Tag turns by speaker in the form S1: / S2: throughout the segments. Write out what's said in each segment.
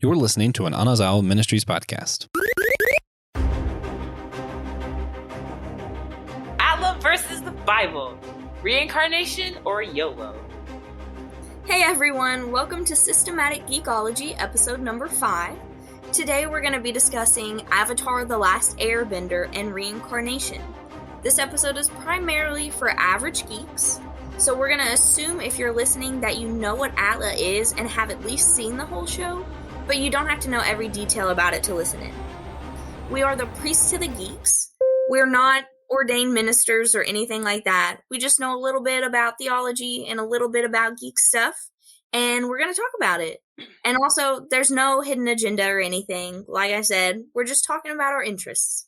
S1: You're listening to an Anazao Ministries podcast.
S2: Allah versus the Bible. Reincarnation or YOLO?
S3: Hey everyone, welcome to Systematic Geekology, episode number 5. Today we're going to be discussing Avatar: The Last Airbender and Reincarnation. This episode is primarily for average geeks, so we're going to assume if you're listening that you know what Atla is and have at least seen the whole show, but you don't have to know every detail about it to listen in. We are the priests to the geeks. We're not ordained ministers or anything like that. We just know a little bit about theology and a little bit about geek stuff, and we're going to talk about it. And also, there's no hidden agenda or anything. Like I said, we're just talking about our interests.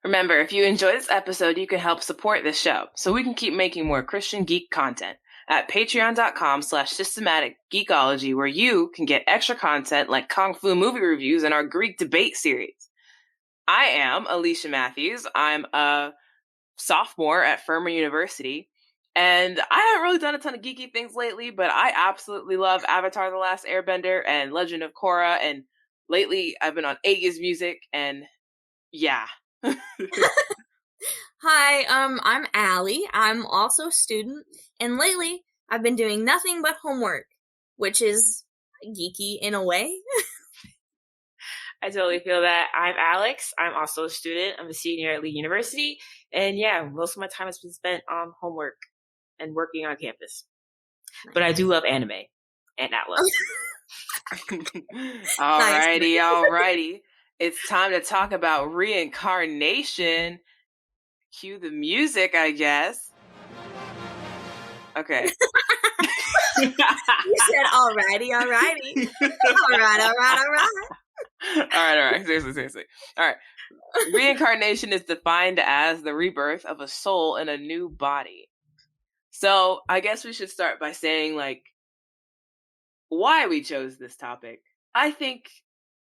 S2: Remember, if you enjoy this episode, you can help support this show so we can keep making more Christian geek content at patreon.com/systematicgeekology, where you can get extra content like Kung Fu movie reviews and our Greek debate series. I am Alicia Matthews. I'm a sophomore at Furman University, and I haven't really done a ton of geeky things lately, but I absolutely love Avatar: The Last Airbender and Legend of Korra, and lately I've been on Aegis music, and yeah.
S3: Hi, I'm Allie. I'm also a student, and lately I've been doing nothing but homework, which is geeky in a way.
S4: I totally feel that. I'm Alex. I'm also a student. I'm a senior at Lee University. And yeah, most of my time has been spent on homework and working on campus. But I do love anime and Atlas.
S2: Alrighty. It's time to talk about reincarnation. Cue the music, I guess. Okay.
S3: You said alrighty. Alright.
S2: All right. Seriously. All right. Reincarnation is defined as the rebirth of a soul in a new body. So I guess we should start by saying, like, why we chose this topic. I think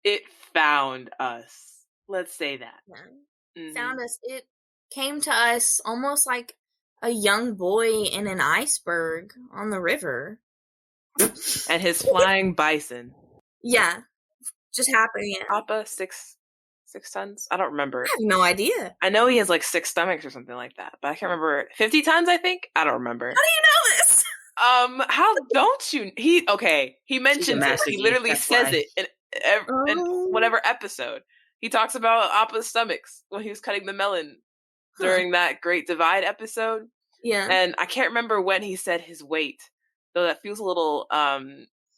S2: it found us. Let's say that.
S3: Yeah. Mm-hmm. Found us. It came to us almost like a young boy in an iceberg on the river.
S2: And his flying bison.
S3: Yeah. Just happening.
S2: Papa, six tons? I don't remember.
S3: I have no idea.
S2: I know he has like 6 stomachs or something like that, but I can't remember. 50 tons, I think? I don't remember.
S3: How do you know this?
S2: How don't you? He mentions it. He literally says it in whatever episode. He talks about Appa's stomachs when he was cutting the melon during that Great Divide episode.
S3: Yeah.
S2: And I can't remember when he said his weight, though that feels a little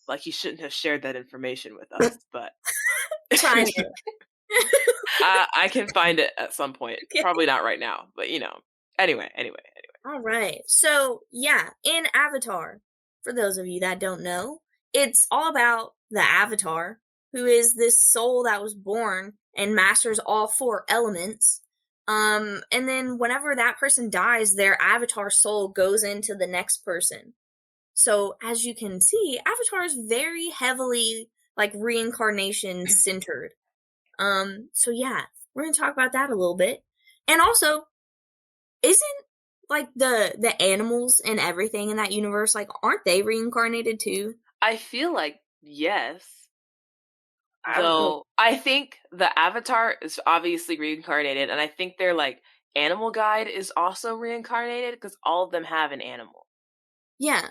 S2: like he shouldn't have shared that information with us, but
S3: trying to.
S2: I can find it at some point. Probably not right now, but Anyway.
S3: All right. So, yeah, in Avatar, for those of you that don't know, it's all about the Avatar, who is this soul that was born and masters all 4 elements. And then whenever that person dies, their Avatar soul goes into the next person. So, as you can see, Avatar is very heavily, like, reincarnation centered. So yeah, we're going to talk about that a little bit. And also, isn't, like, the animals and everything in that universe, like, aren't they reincarnated too?
S2: I feel like, yes. So, I think the Avatar is obviously reincarnated, and I think their, like, animal guide is also reincarnated, because all of them have an animal.
S3: Yeah.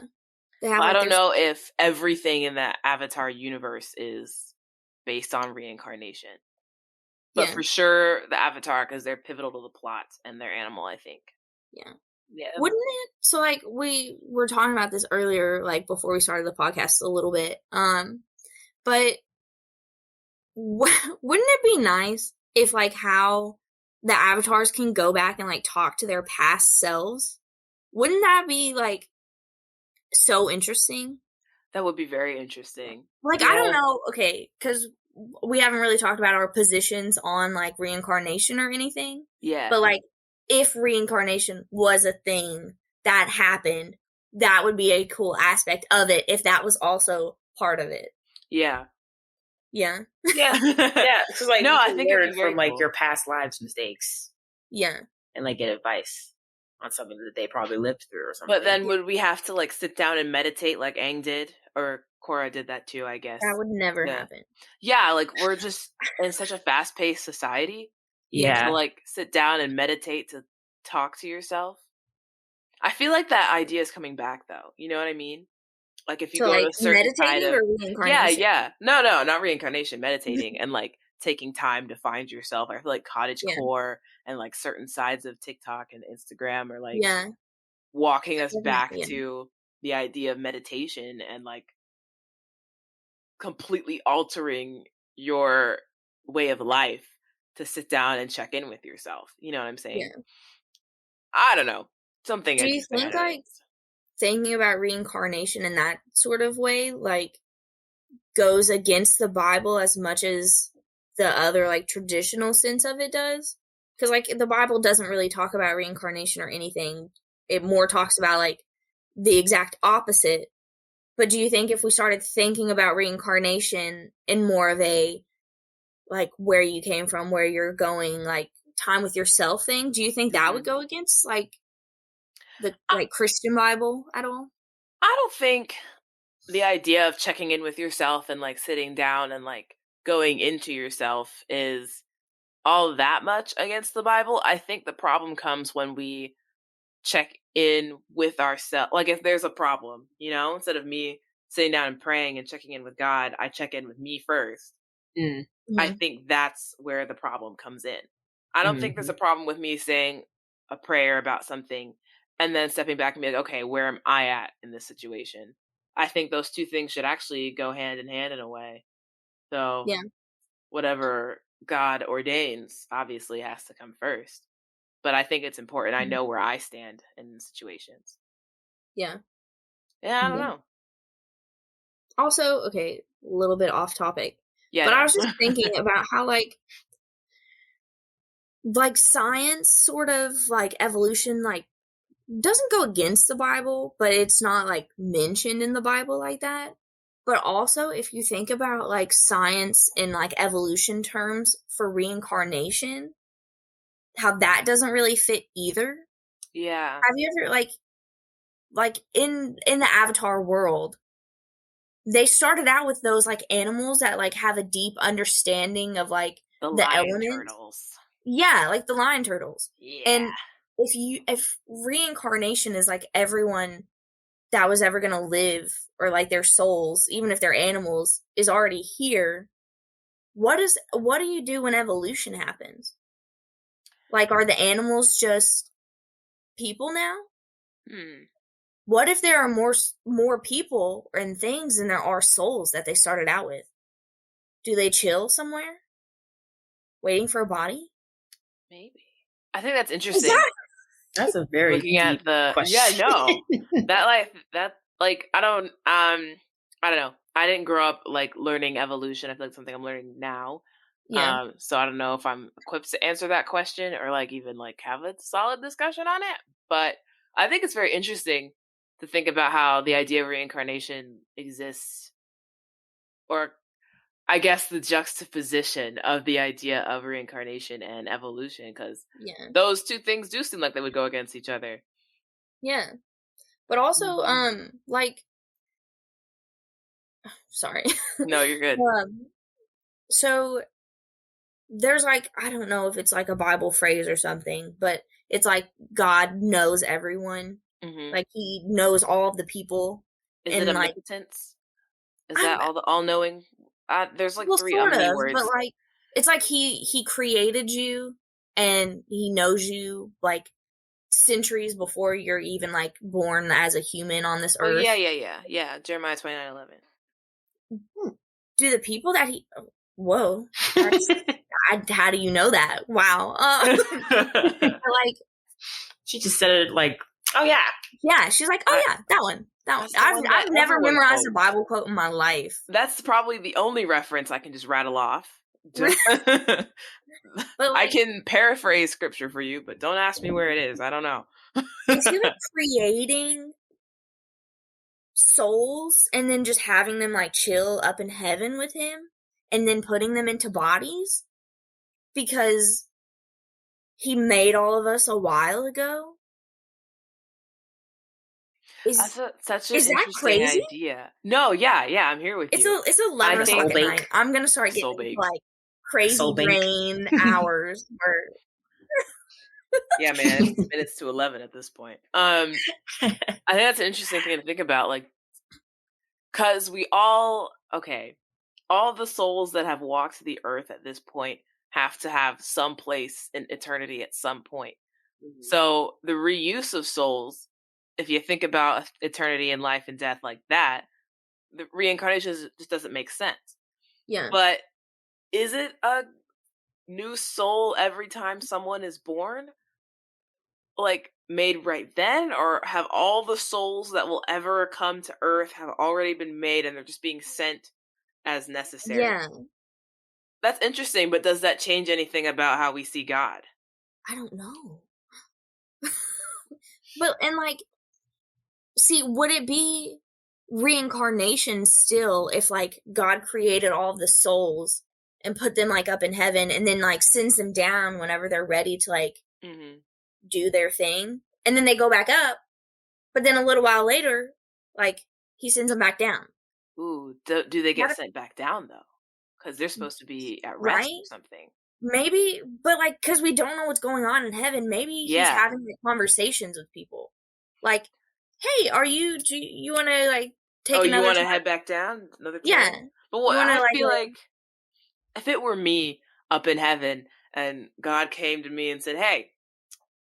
S2: I don't know if everything in that Avatar universe is based on reincarnation. But for sure, the Avatar, because they're pivotal to the plot, and their animal, I think.
S3: Yeah. Wouldn't it? So, like, we were talking about this earlier, like, before we started the podcast a little bit. But wouldn't it be nice if, like, how the Avatars can go back and, like, talk to their past selves? Wouldn't that be, like, so interesting?
S2: That would be very interesting.
S3: Like, I don't know, okay, because we haven't really talked about our positions on, like, reincarnation or anything.
S2: Yeah.
S3: But, like, if reincarnation was a thing that happened, that would be a cool aspect of it if that was also part of it.
S2: Yeah.
S3: Yeah.
S4: Yeah. So, like,
S2: no,
S4: you
S2: I
S4: can
S2: think
S4: learn
S2: it'd be very
S4: from, like,
S2: cool.
S4: your past lives mistakes.
S3: Yeah.
S4: And, like, get advice on something that they probably lived through or something.
S2: But then would we have to, like, sit down and meditate like Aang did or Cora did that too, I guess.
S3: That would never happen.
S2: Yeah, like we're just in such a fast-paced society.
S4: Yeah.
S2: To like sit down and meditate to talk to yourself. I feel like that idea is coming back though. You know what I mean? Like if you
S3: So
S2: go to
S3: like
S2: a certain side
S3: meditating
S2: of
S3: or reincarnation?
S2: yeah. No, not reincarnation, meditating and like taking time to find yourself. I feel like
S3: Yeah.
S2: cottagecore and like certain sides of TikTok and Instagram are like
S3: Yeah.
S2: walking us back
S3: Yeah.
S2: to the idea of meditation and like completely altering your way of life to sit down and check in with yourself. You know what I'm saying?
S3: Yeah.
S2: I don't know. Something
S3: Do you
S2: interesting.
S3: think like thinking about reincarnation in that sort of way like goes against the Bible as much as the other like traditional sense of it does? Because like the Bible doesn't really talk about reincarnation or anything. It more talks about like the exact opposite. But do you think if we started thinking about reincarnation in more of a like where you came from, where you're going, like time with yourself thing, do you think that would go against like the like Christian Bible at all?
S2: I don't think the idea of checking in with yourself and like sitting down and like going into yourself is all that much against the Bible. I think the problem comes when we check in with ourselves. Like if there's a problem, you know, instead of me sitting down and praying and checking in with God, I check in with me first. I think that's where the problem comes in. I don't think there's a problem with me saying a prayer about something and then stepping back and be like, okay, where am I at in this situation? I think those two things should actually go hand in hand in a way. So
S3: Yeah.
S2: whatever God ordains obviously has to come first. But I think it's important. I know where I stand in situations.
S3: Yeah.
S2: Yeah, I don't know.
S3: Also, okay, a little bit off topic.
S2: Yeah,
S3: but
S2: no.
S3: I was just thinking about how like science sort of like evolution like doesn't go against the Bible, but it's not like mentioned in the Bible like that. But also if you think about like science in like evolution terms for reincarnation, how that doesn't really fit either.
S2: Yeah.
S3: Have you ever like in the Avatar world, they started out with those like animals that like have a deep understanding of like
S2: The
S3: the
S2: lion
S3: elements.
S2: turtles.
S3: Yeah, like the lion turtles.
S2: Yeah.
S3: And if reincarnation is like everyone that was ever gonna live, or like their souls, even if they're animals, is already here, what do you do when evolution happens? Like, are the animals just people now? What if there are more people and things than there are souls that they started out with? Do they chill somewhere, waiting for a body?
S2: Maybe. I think that's interesting.
S3: Exactly.
S4: That's a very
S2: looking at
S4: deep
S2: the
S4: question.
S2: yeah, no. I don't know. I didn't grow up like learning evolution. I feel like something I'm learning now.
S3: Yeah.
S2: So I don't know if I'm equipped to answer that question or like even like have a solid discussion on it. But I think it's very interesting to think about how the idea of reincarnation exists, or I guess the juxtaposition of the idea of reincarnation and evolution, because those two things do seem like they would go against each other.
S3: Yeah. But also, like, sorry.
S2: No, you're good.
S3: So there's like, I don't know if it's like a Bible phrase or something, but it's like God knows everyone. Like he knows all of the people.
S2: Is it omnipotence? Is that all the all-knowing? There's like three omni words.
S3: But like it's like he created you and he knows you like centuries before you're even like born as a human on this earth.
S2: Yeah. Jeremiah 29:11.
S3: Do the people that he? Whoa! How do you know that? Wow! Like
S4: she just said it like, oh yeah,
S3: yeah. She's like, oh yeah, that one. I've never memorized a Bible quote in my life.
S2: That's probably the only reference I can just rattle off. But I can paraphrase scripture for you, but don't ask me where it is. I don't know.
S3: Is he like creating souls and then just having them like chill up in heaven with him and then putting them into bodies because he made all of us a while ago?
S2: That's such an
S3: is that
S2: interesting
S3: crazy?
S2: idea. No, yeah, I'm here with you.
S3: It's a lover's
S2: think-
S3: talk at night. I'm gonna start getting
S2: Soul
S3: into,
S2: bake.
S3: like crazy
S4: Soul bake.
S3: brain hours where
S2: Yeah, man, it's minutes to 11 at this point. I think that's an interesting thing to think about, like, because we all the souls that have walked the earth at this point have to have some place in eternity at some point.
S4: Mhm.
S2: So the reuse of souls, if you think about eternity and life and death like that, the reincarnation just doesn't make sense.
S3: yeah.
S2: But is it a new soul every time someone is born? Like, made right then? Or have all the souls that will ever come to Earth have already been made and they're just being sent as necessary?
S3: Yeah.
S2: That's interesting, but does that change anything about how we see God?
S3: I don't know. But, and like, see, would it be reincarnation still if like God created all the souls and put them like up in heaven and then like sends them down whenever they're ready to like do their thing, and then they go back up, but then a little while later, like he sends them back down?
S2: Ooh, do they get sent back down though? Because they're supposed to be at rest or something.
S3: Maybe, but like, because we don't know what's going on in heaven, maybe he's having like conversations with people. Like, hey, do you want to like take another?
S2: You want to head back down another time?
S3: Yeah.
S2: But what I feel like if it were me up in heaven and God came to me and said, "Hey,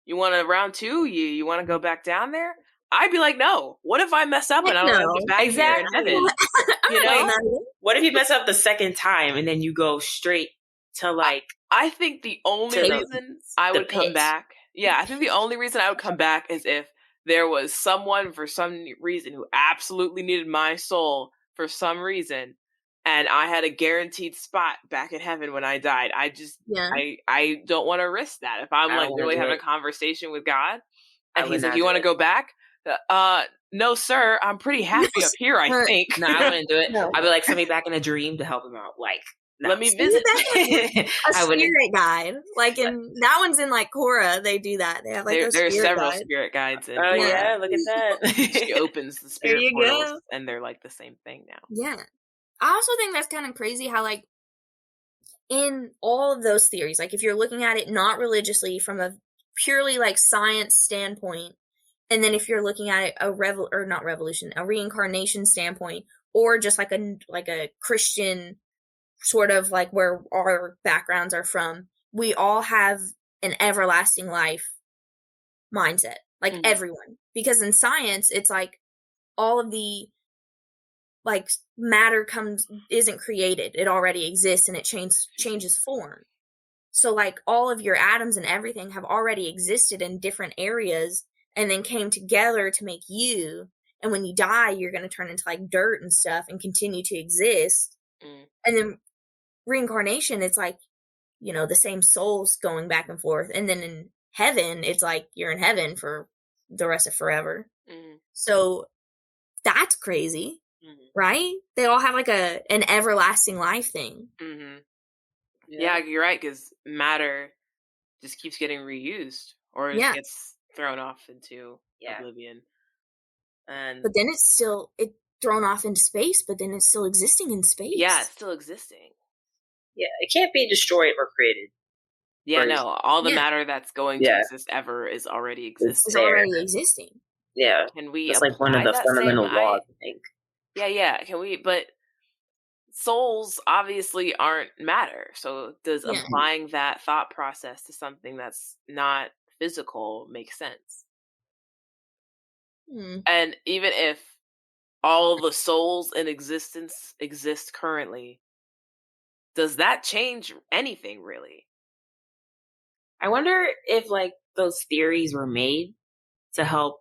S2: you want a round 2? You want to go back down there?" I'd be like, "No. What if I mess up and I don't want to get back here in heaven?" You know?
S4: What if you mess up the second time and then you go straight to like?
S2: I think the only reason I would come back, I think the only reason I would come back is if there was someone for some reason who absolutely needed my soul for some reason, and I had a guaranteed spot back in heaven when I died. I just, I don't want to risk that. If I'm like really having a conversation with God, and he's like, "You want to go back?" No, sir. I'm pretty happy up here, I think.
S4: No, I wouldn't do it. I'd be like, send me back in a dream to help him out. Like,
S2: let me visit.
S3: A spirit guide, like in that one's in like Korra. They do that. They have like
S2: there's several spirit guides.
S4: Oh yeah, look at that.
S2: She opens the spirit portals, and they're like the same thing now.
S3: Yeah, I also think that's kind of crazy how like in all of those theories, like if you're looking at it not religiously from a purely like science standpoint, and then if you're looking at it a reincarnation standpoint, or just like a Christian sort of like where our backgrounds are from, we all have an everlasting life mindset, like everyone. Because in science, it's like all of the like matter isn't created, it already exists and it changes form. So like all of your atoms and everything have already existed in different areas and then came together to make you. And when you die, you're going to turn into like dirt and stuff and continue to exist. And then reincarnation, it's like, you know, the same souls going back and forth. And then in heaven, it's like you're in heaven for the rest of forever. So that's crazy, right? They all have like an everlasting life thing.
S2: Yeah, you're right, because matter just keeps getting reused or it gets thrown off into oblivion.
S3: But then it's thrown off into space, but then it's still existing in space.
S2: Yeah, it's still existing.
S4: Yeah, it can't be destroyed or created.
S2: Yeah, no, all the matter that's going to exist ever is already existing.
S3: It's already existing.
S4: Yeah.
S2: Can we
S4: It's like one of the fundamental laws, I think.
S2: Yeah. Can we, but souls obviously aren't matter. So does applying that thought process to something that's not physical make sense? And even if all the souls in existence exist currently, does that change anything really?
S4: I wonder if like those theories were made to help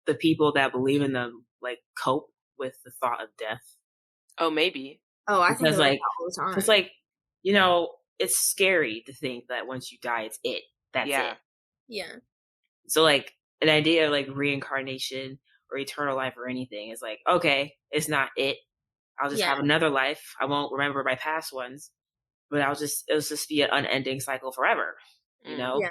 S4: the people that believe in them like cope with the thought of death.
S2: Oh, maybe.
S3: Oh, I think like all the time.
S4: It's like, you know, it's scary to think that once you die, it's it. That's it.
S3: Yeah.
S4: So like an idea of like reincarnation or eternal life or anything is like, okay, it's not it. I'll just have another life. I won't remember my past ones, but it'll just be an unending cycle forever. You know?
S3: Yeah.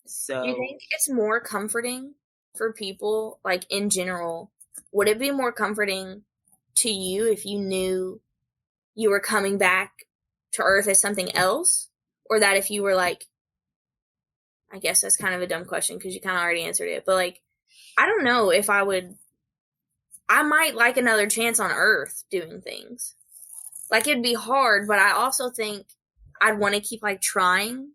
S4: So
S3: do you think it's more comforting for people, like, in general, would it be more comforting to you if you knew you were coming back to Earth as something else? Or that if you were, like, I guess that's kind of a dumb question because you kind of already answered it, but, like, I don't know if I might like another chance on Earth doing things. Like, it'd be hard, but I also think I'd want to keep, like, trying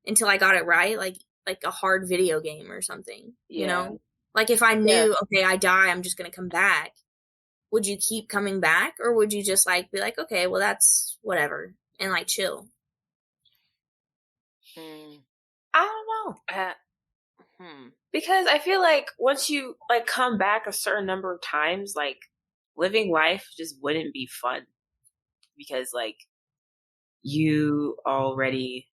S3: until I got it right, like a hard video game or something, you know? Like, if I knew, okay, I die, I'm just going to come back, would you keep coming back, or would you just, like, be like, okay, well, that's whatever, and, like, chill?
S4: I don't know. Because I feel like once you, like, come back a certain number of times, like, living life just wouldn't be fun. Because, like, you already...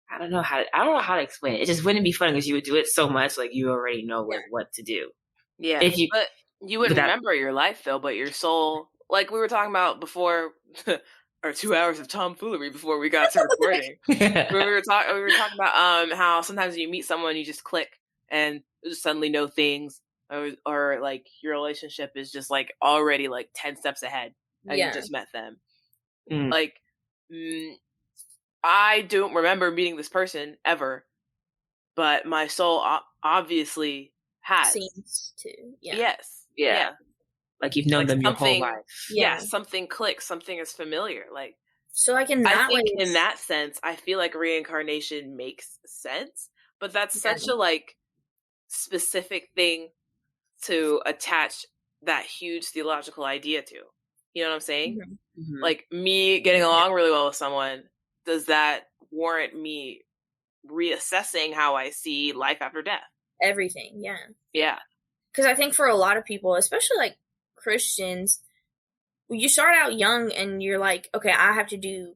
S4: I don't know how to explain it. It just wouldn't be fun because you would do it so much, like, you already know what to do.
S2: Yeah,
S4: if you,
S2: but you wouldn't remember your life, though, but your soul, like we were talking about before, our 2 hours of tomfoolery before we got to recording. we were talking about how sometimes you meet someone, you just click, and you just suddenly know things, or like your relationship is just like already like 10 steps ahead, and you just met them. Like, I don't remember meeting this person ever, but my soul obviously has.
S3: Seems to,
S2: Yes.
S4: Yeah. Like, you've known them your whole life.
S2: Yeah, something clicks, something is familiar. Like,
S3: so, like, in that way,
S2: in that sense, I feel like reincarnation makes sense, but that's such a, like, specific thing to attach that huge theological idea to. You know what I'm saying?
S3: Mm-hmm.
S2: Like, me getting along really well with someone, does that warrant me reassessing how I see life after death?
S3: Everything, yeah.
S2: Yeah.
S3: Because I think for a lot of people, especially, like, Christians, you start out young and you're like, okay, I have to do,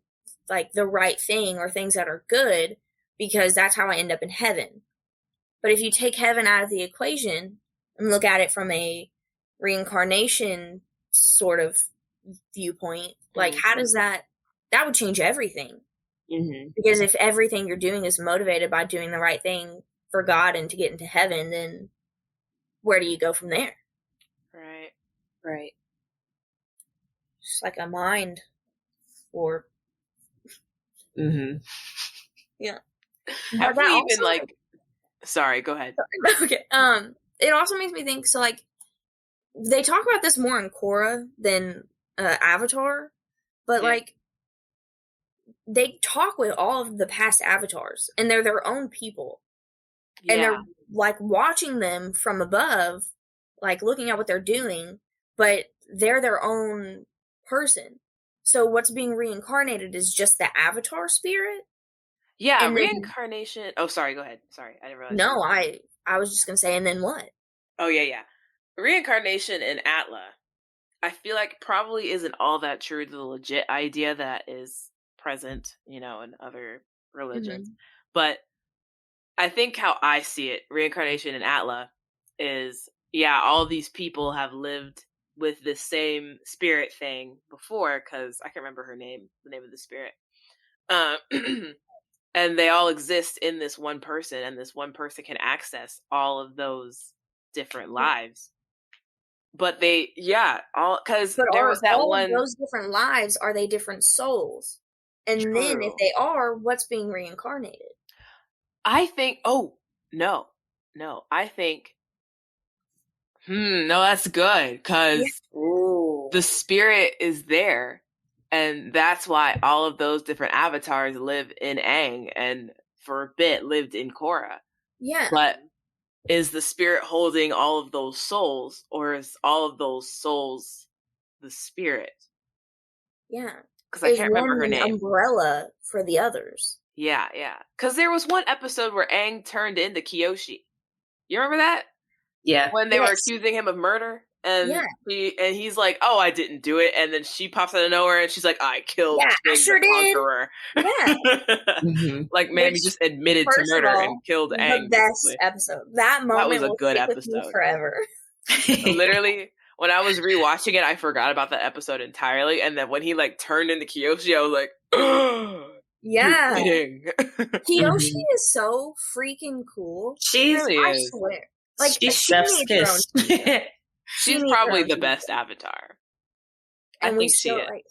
S3: like, the right thing or things that are good because that's how I end up in heaven. But if you take heaven out of the equation and look at it from a reincarnation sort of viewpoint, like, how does that would change everything. Because if everything you're doing is motivated by doing the right thing for God and to get into heaven, then where do you go from there?
S2: Right.
S3: Just like a mind or... Yeah.
S2: Have we even, like... Sorry, go ahead.
S3: Okay. It also makes me think, so, like, they talk about this more in Korra than Avatar, but, like, they talk with all of the past avatars, and they're their own people. Yeah. And they're, like, watching them from above, like, looking at what they're doing, but they're their own person. So what's being reincarnated is just the avatar spirit?
S2: Yeah, and reincarnation... Then, oh, sorry, go ahead. Sorry, I didn't realize.
S3: No, I was just going to say, and then what?
S2: Oh, yeah. Reincarnation in Atla, I feel like probably isn't all that true to the legit idea that is present, you know, in other religions. But I think how I see it, reincarnation in Atla is, all these people have lived with this same spirit thing before, because I can't remember the name of the spirit. And they all exist in this one person, and this one person can access all of those different lives. But they, because there was that
S3: all
S2: one...
S3: of those different lives, are they different souls? And then if they are, what's being reincarnated?
S2: I think, no, I think, no, that's good, because the spirit is there, and that's why all of those different avatars live in Aang, and for a bit lived in Korra.
S3: Yeah.
S2: But is the spirit holding all of those souls, or is all of those souls the spirit?
S3: Yeah.
S2: Because I can't remember her name.
S3: An umbrella for the others.
S2: Yeah. Because there was one episode where Aang turned into Kyoshi. You remember that?
S4: Yeah.
S2: When they were accusing him of murder, and he's like, "Oh, I didn't do it," and then she pops out of nowhere and she's like, "I killed
S3: King the Conqueror."
S2: Yeah. Like, man, he just admitted to murder and killed Aang.
S3: The best episode. That moment
S2: was a good episode.
S3: With me forever.
S2: Literally, when I was rewatching it, I forgot about that episode entirely, and then when he, like, turned into Kyoshi, I was like,
S3: yeah.
S2: You're kidding.
S3: Kyoshi is so freaking cool.
S4: She really
S3: I
S4: is.
S3: swear. Like,
S4: She's
S3: she
S4: chef's
S3: needs her own
S4: kiss.
S3: TV.
S2: She's
S3: needs her
S2: probably
S3: own
S2: the
S3: TV.
S2: best Avatar.
S3: And
S2: I
S3: we
S2: think she
S3: still
S2: is.
S3: like.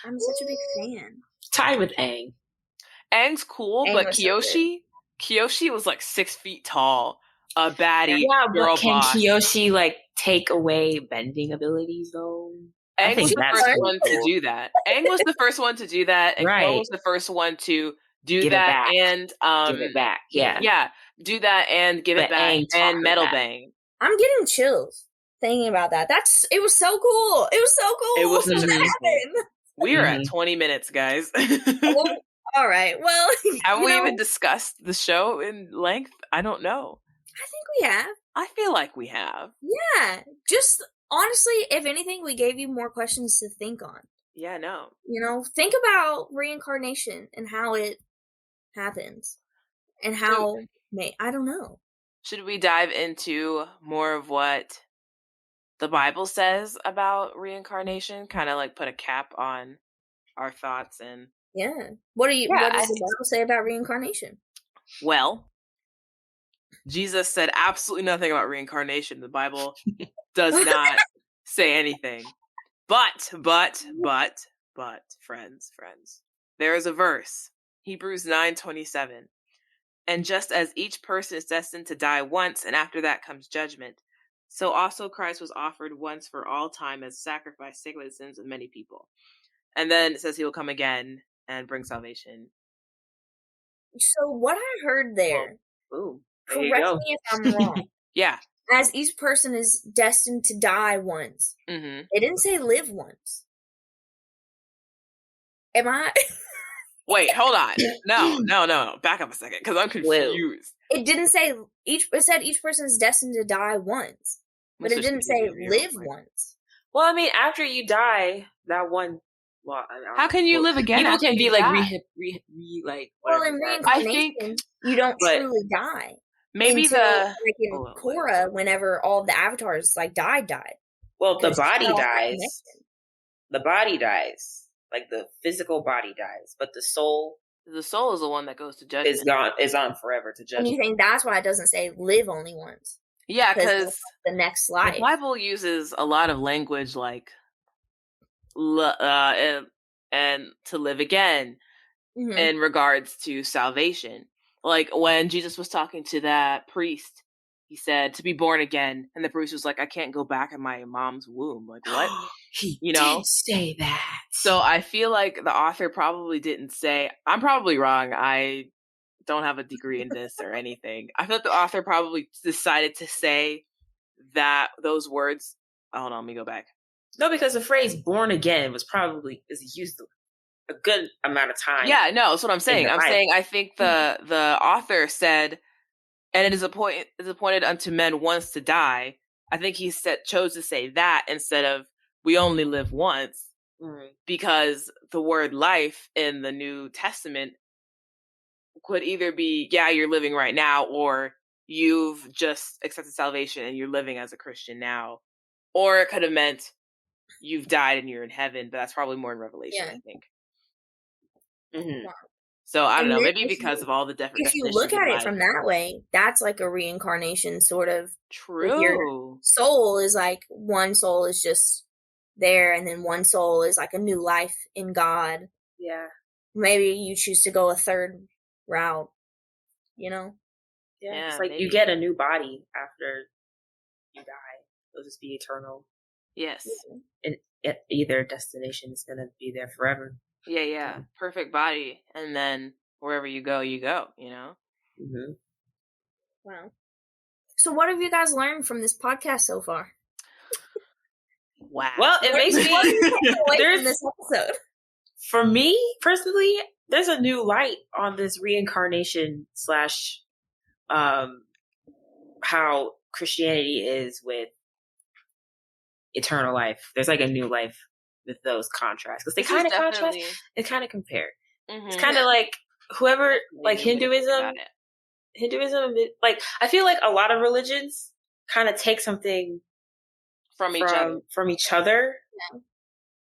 S3: I'm such a big fan.
S4: Tied with Aang.
S2: Aang's cool,
S3: Aang
S2: but
S3: was so good.
S2: Kyoshi was like 6 feet tall, a baddie
S4: Yeah,
S2: girl
S4: but can
S2: boss.
S4: Kyoshi like take away bending abilities though? I
S2: Aang was
S4: think
S2: the
S4: that's
S2: first
S4: cool.
S2: one to do that. Aang was the first one to do that, and
S4: Right.
S2: Korra was the first one to do
S4: Give it
S2: that
S4: back.
S2: and
S4: Give it back. Yeah.
S2: yeah, do that and give it
S4: But
S2: back
S4: Aang taught
S2: and
S4: her
S2: metal
S4: that.
S2: bang.
S3: I'm getting chills thinking about that. It was so cool. It was so cool.
S2: It was
S3: when
S2: super
S3: that
S2: cool.
S3: happened.
S2: We are at 20 minutes, guys.
S3: Oh, all right. Well,
S2: have we
S3: know,
S2: even discussed the show in length? I don't know.
S3: I think we have.
S2: I feel like we have.
S3: Yeah. Just honestly, if anything, we gave you more questions to think on.
S2: Yeah, no.
S3: You know, think about reincarnation and how it happens, and how I don't know.
S2: Should we dive into more of what the Bible says about reincarnation? Kind of like put a cap on our thoughts and
S3: Yeah. What does the Bible say about reincarnation?
S2: Well, Jesus said absolutely nothing about reincarnation. The Bible does not say anything. But, friends, there is a verse, Hebrews 9:27. And just as each person is destined to die once, and after that comes judgment, so also Christ was offered once for all time as sacrifice, take away the sins of many people. And then it says he will come again and bring salvation.
S3: So what I heard there,
S2: boom.
S3: Correct me if I'm wrong.
S2: Yeah.
S3: As each person is destined to die once.
S2: Mm-hmm.
S3: It didn't say live once. Am I?
S2: Wait, hold on. No. Back up a second, because I'm confused.
S3: It didn't say it said each person is destined to die once. But it didn't say live once.
S4: Well, I mean, after you die, that one. Well,
S2: how can you live again?
S4: People can be like
S3: Well, in reincarnation, you don't truly die.
S2: Maybe
S3: until, like in Korra, whenever all the avatars like died.
S4: Well, the body dies. The body dies. Like the physical body dies, but the soul
S2: is the one that goes to judgment.
S4: Is on forever to judgment.
S3: And you think that's why it doesn't say live only once?
S2: Yeah, because
S3: the next life.
S2: The Bible uses a lot of language like and to live again in regards to salvation. Like when Jesus was talking to that priest, he said to be born again, and the priest was like, "I can't go back in my mom's womb." Like what?
S4: He did say that.
S2: So I feel like the author probably didn't say. I'm probably wrong. I don't have a degree in this or anything. I feel like the author probably decided to say that those words. Hold on, let me go back.
S4: No, because the phrase "born again" is used a good amount of time.
S2: Yeah, no, that's what I'm saying. I think the author said, and it is appointed unto men once to die. I think he chose to say that instead of we only live once, because the word life in the New Testament could either be, yeah, you're living right now, or you've just accepted salvation and you're living as a Christian now. Or it could have meant you've died and you're in heaven, but that's probably more in Revelation, I think. Mm-hmm. Wow. So I don't know, maybe because of all the different.
S3: If you look at it from that way, that's like a reincarnation sort of.
S2: True.
S3: Your soul is like one soul is just there, and then one soul is like a new life in God.
S4: Yeah.
S3: Maybe you choose to go a third route, you know?
S4: Yeah, it's like maybe. You get a new body after you die. It'll just be eternal.
S2: Yes.
S4: And either destination is going to be there forever.
S2: Yeah. Perfect body. And then wherever you go, you know?
S4: Mm-hmm.
S3: Wow. So what have you guys learned from this podcast so far?
S2: Wow.
S4: Well, it makes me...
S3: What are you taking away from this episode?
S4: For me, personally, there's a new light on this reincarnation / how Christianity is with eternal life. There's like a new life with those contrasts, because they kind of contrast and kind of compare. Mm-hmm. It's kind of like whoever, like Hinduism, like I feel like a lot of religions kind of take something from each other. Yeah.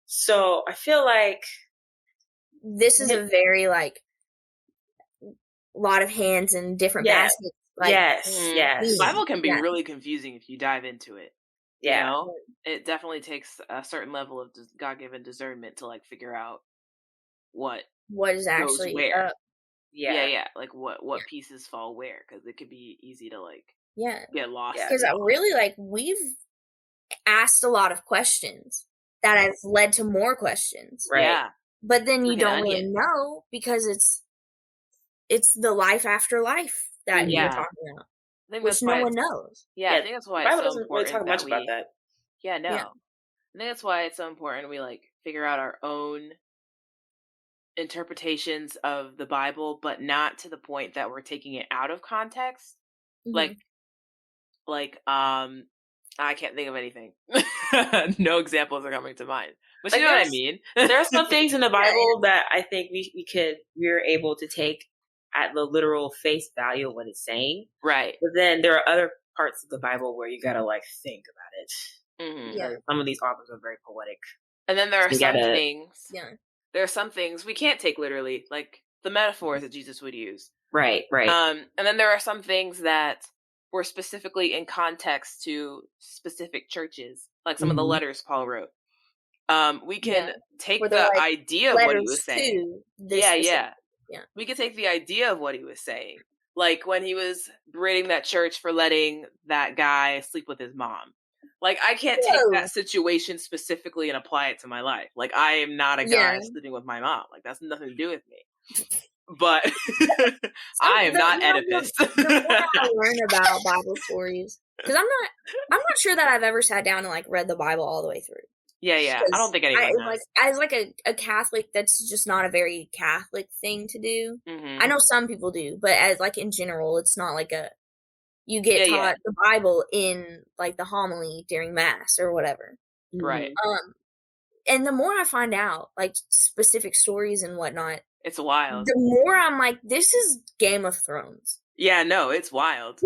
S4: So I feel like
S3: this is a very like lot of hands and different baskets Like,
S4: yes.
S2: The Bible can be
S3: Yeah.
S2: really confusing if you dive into it.
S4: Yeah.
S2: You know? It definitely takes a certain level of God-given discernment to like figure out what
S3: is actually
S2: goes where.
S3: up.
S2: Yeah. Like what pieces fall where, because it could be easy to like get lost.
S4: Yeah.
S3: Because really, like, we've asked a lot of questions that have led to more questions.
S4: Right.
S2: Yeah.
S3: But then you
S2: Like an
S3: don't really
S2: onion.
S3: know because it's the life after life that you're
S2: Yeah.
S3: talking about,
S2: I think
S3: which
S2: that's
S3: no
S2: why
S3: one knows.
S2: Yeah, I think that's why
S4: The Bible
S2: it's so
S4: doesn't really
S2: important
S4: talk much
S2: that
S4: about that.
S2: Yeah, no.
S3: Yeah.
S2: I think that's why it's so important we like figure out our own interpretations of the Bible, but not to the point that we're taking it out of context.
S3: Mhm.
S2: Like I can't think of anything. No examples are coming to mind. But
S4: Like,
S2: you know what I mean?
S4: There are some things in the Bible that I think we're able to take at the literal face value of what it's saying.
S2: Right.
S4: But then there are other parts of the Bible where you gotta like think about it.
S2: Mm-hmm.
S3: Yeah.
S4: Like, some of these authors are very poetic.
S2: And then there are
S4: You
S2: some
S4: gotta-
S2: things.
S3: Yeah.
S2: There are some things we can't take literally, like the metaphors that Jesus would use.
S4: Right.
S2: And then there are some things that were specifically in context to specific churches, like some of the
S4: Mhm.
S2: letters Paul wrote. We can take
S3: Where
S2: the
S3: they're, like,
S2: idea of what he
S3: letters
S2: was saying.
S3: to this
S2: Yeah.
S3: specific-
S2: We could take the idea of what he was saying. Like when he was berating that church for letting that guy sleep with his mom. Like, I can't take that situation specifically and apply it to my life. Like, I am not a guy sleeping with my mom. Like, that's nothing to do with me. But I am not Oedipus.
S3: The more I learn about Bible stories, because I'm not sure that I've ever sat down and like read the Bible all the way through.
S2: Yeah. I don't think anyone has.
S3: Like, as like a Catholic, that's just not a very Catholic thing to do.
S2: Mm-hmm.
S3: I know some people do, but as like in general, it's not like you get taught the Bible in like the homily during Mass or whatever.
S2: Right.
S3: And the more I find out, like specific stories and whatnot,
S2: it's wild.
S3: The more I'm like, this is Game of Thrones.
S2: Yeah, no, it's wild.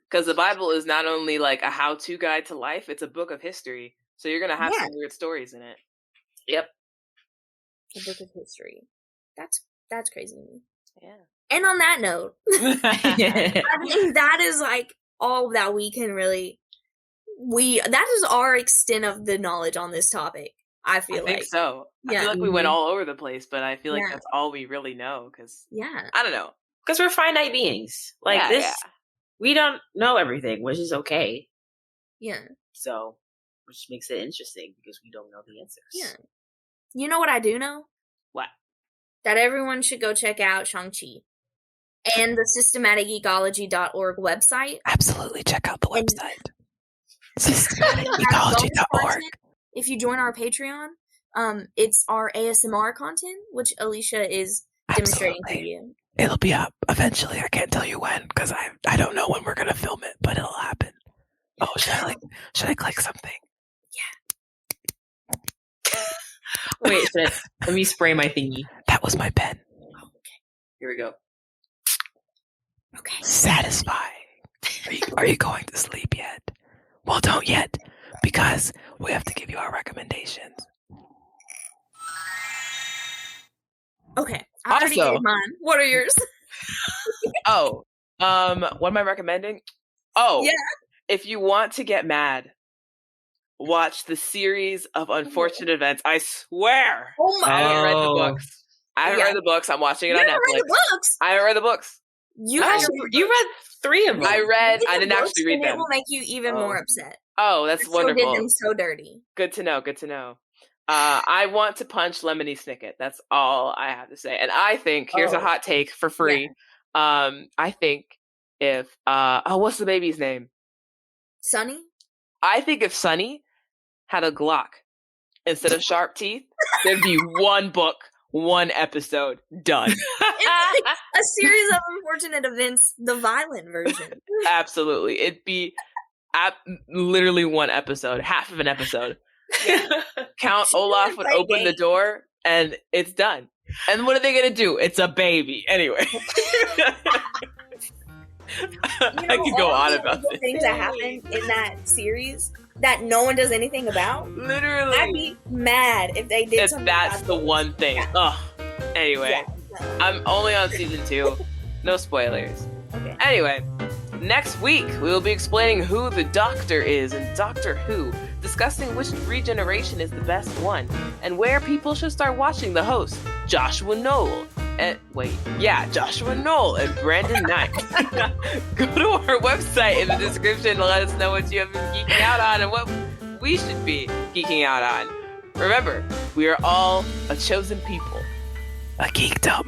S2: Because the Bible is not only like a how-to guide to life, it's a book of history. So you're going to have some weird stories in it. Yep.
S3: A book of history. That's crazy to me.
S2: Yeah.
S3: And on that note, I think that is like all that we can really, that is our extent of the knowledge on this topic. I think
S2: so. I feel like we went all over the place, but I feel like that's all we really know. Because I don't know.
S4: Because we're finite beings. Like we don't know everything, which is okay.
S3: Yeah.
S4: So, which makes it interesting because we don't know the answers.
S3: Yeah. You know what I do know?
S2: What?
S3: That everyone should go check out Shang-Chi and the systematicgeekology.org website.
S1: Absolutely, check out the website. Systematicgeekology.org.
S3: If you join our Patreon, it's our ASMR content, which Alicia is demonstrating to you.
S1: It'll be up eventually. I can't tell you when because I don't know when we're gonna film it, but it'll happen. Oh, should I click something?
S4: Yeah. Wait, let me spray my thingy.
S1: That was my pen.
S3: Oh, okay.
S4: Here we go.
S3: Okay.
S1: Satisfying. Are you going to sleep yet? Well, don't yet, because we have to give you our recommendations.
S3: Okay. I already gave mine. What are yours?
S2: What am I recommending? Oh,
S3: yeah.
S2: If you want to get mad, watch the series of unfortunate events. I swear.
S3: Oh my!
S2: I haven't read the books. I'm watching it on Netflix.
S3: Read the books?
S2: I haven't read the books.
S3: You read
S4: 3 of them.
S2: I didn't actually read them.
S3: It will make you even more upset.
S2: Oh, that's wonderful.
S3: Did them so dirty.
S2: Good to know. I want to punch Lemony Snicket. That's all I have to say. And I think, here's a hot take for free. Yeah. I think if, what's the baby's name?
S3: Sonny? I
S2: think if Sonny had a Glock instead of sharp teeth, there'd be one book, one episode, done.
S3: It's like a series of unfortunate events, the violent version.
S2: Absolutely. It'd be literally one episode, half of an episode. Yeah. Count Olaf would open the door and it's done. And what are they going to do? It's a baby. Anyway. I could go on about this.
S3: Things that happen in that series that no one does anything about.
S2: Literally.
S3: I'd be mad if they did something.
S2: That's the one thing. Yeah. Ugh. Anyway. I'm only on season 2. No spoilers.
S3: Okay.
S2: Anyway. Next week, we will be explaining who the Doctor is in Doctor Who, discussing which regeneration is the best one, and where people should start watching the hosts, Joshua Knoll. Joshua Knoll and Brandon Knight. Go to our website in the description and let us know what you have been geeking out on and what we should be geeking out on. Remember, we are all a chosen people.
S1: A geekdom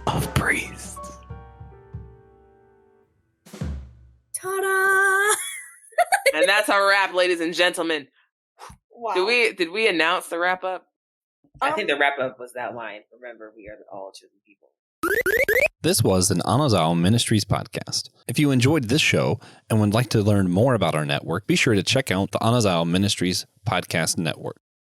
S1: of priests.
S3: Ta-da!
S2: And that's our wrap, ladies and gentlemen.
S3: Wow.
S2: Did we announce the wrap up?
S4: I think the wrap up was that line. Remember, we are all chosen people.
S5: This was an Anazao Ministries podcast. If you enjoyed this show and would like to learn more about our network, be sure to check out the Anazao Ministries podcast network.